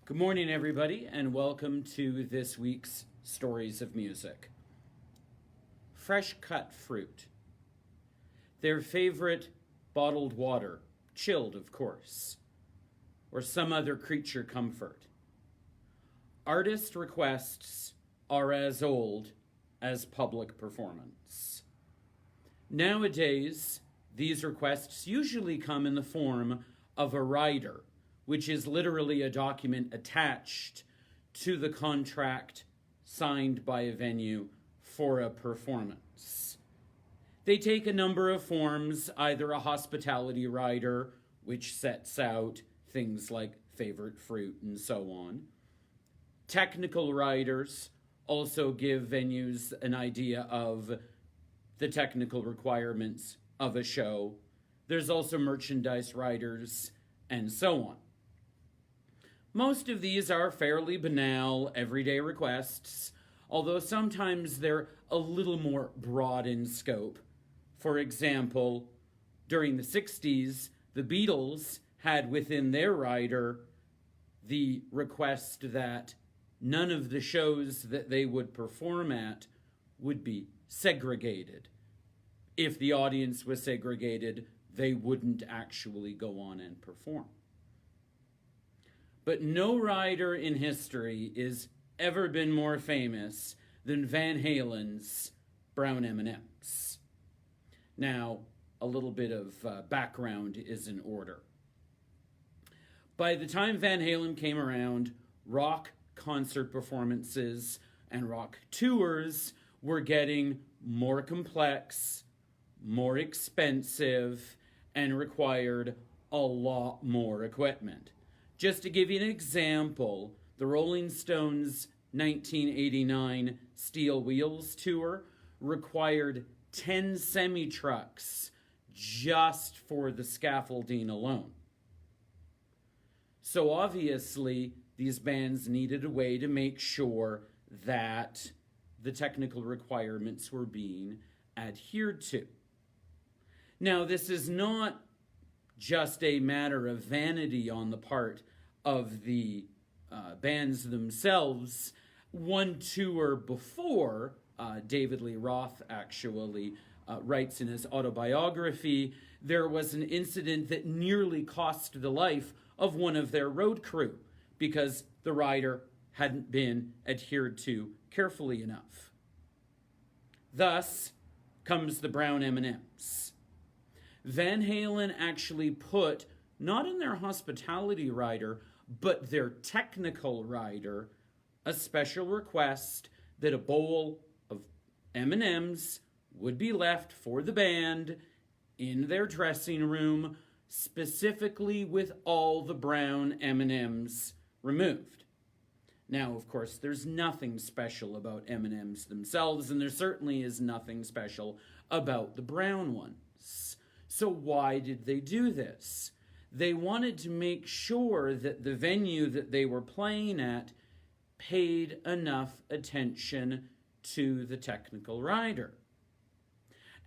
Good morning, everybody, and welcome to this week's Stories of Music. Fresh cut fruit. Their favorite bottled water, chilled, of course, or some other creature comfort. Artist requests are as old as public performance. Nowadays, these requests usually come in the form of a rider, which is literally a document attached to the contract signed by a venue for a performance. They take a number of forms, either a hospitality rider, which sets out things like favorite fruit and so on. Technical riders also give venues an idea of the technical requirements of a show. There's also merchandise riders and so on. Most of these are fairly banal, everyday requests, although sometimes they're a little more broad in scope. For example, during the 60s, the Beatles had within their rider the request that none of the shows that they would perform at would be segregated. If the audience was segregated, they wouldn't actually go on and perform. But no rider in history has ever been more famous than Van Halen's Brown M&Ms. Now, a little bit of background is in order. By the time Van Halen came around, rock concert performances and rock tours were getting more complex, more expensive, and required a lot more equipment. Just to give you an example, the Rolling Stones' 1989 Steel Wheels tour required 10 semi-trucks just for the scaffolding alone. So obviously, these bands needed a way to make sure that the technical requirements were being adhered to. Now, this is not just a matter of vanity on the part of the bands themselves. One tour before, David Lee Roth actually writes in his autobiography, there was an incident that nearly cost the life of one of their road crew because the rider hadn't been adhered to carefully enough. Thus comes the Brown M&Ms. Van Halen actually put, not in their hospitality rider, but their technical rider, a special request that a bowl of M&Ms would be left for the band in their dressing room, specifically with all the brown M&Ms removed. Now, of course, there's nothing special about M&Ms themselves, and there certainly is nothing special about the brown ones. So why did they do this? They wanted to make sure that the venue that they were playing at paid enough attention to the technical rider.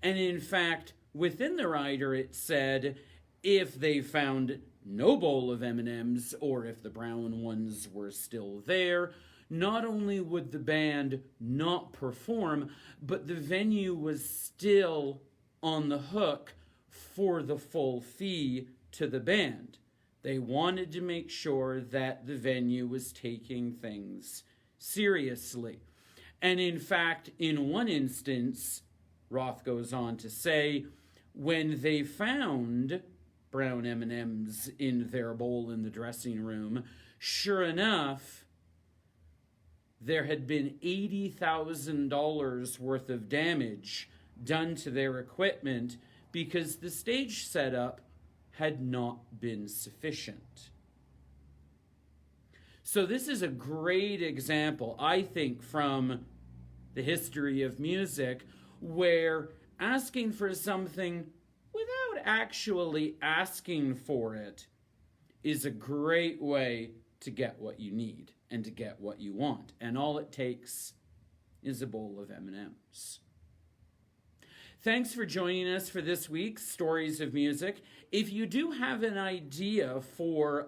And in fact, within the rider it said if they found no bowl of M&Ms or if the brown ones were still there, not only would the band not perform, but the venue was still on the hook for the full fee to the band. They wanted to make sure that the venue was taking things seriously. And in fact, in one instance, Roth goes on to say, when they found brown M&Ms in their bowl in the dressing room, sure enough, there had been $80,000 worth of damage done to their equipment because the stage setup had not been sufficient. So this is a great example, I think, from the history of music where asking for something without actually asking for it is a great way to get what you need and to get what you want. And all it takes is a bowl of M&Ms. Thanks for joining us for this week's Stories of Music. If you do have an idea for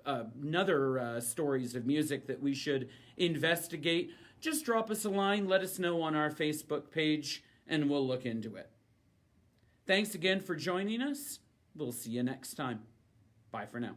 another stories of music that we should investigate, just drop us a line, let us know on our Facebook page, and we'll look into it. Thanks again for joining us. We'll see you next time. Bye for now.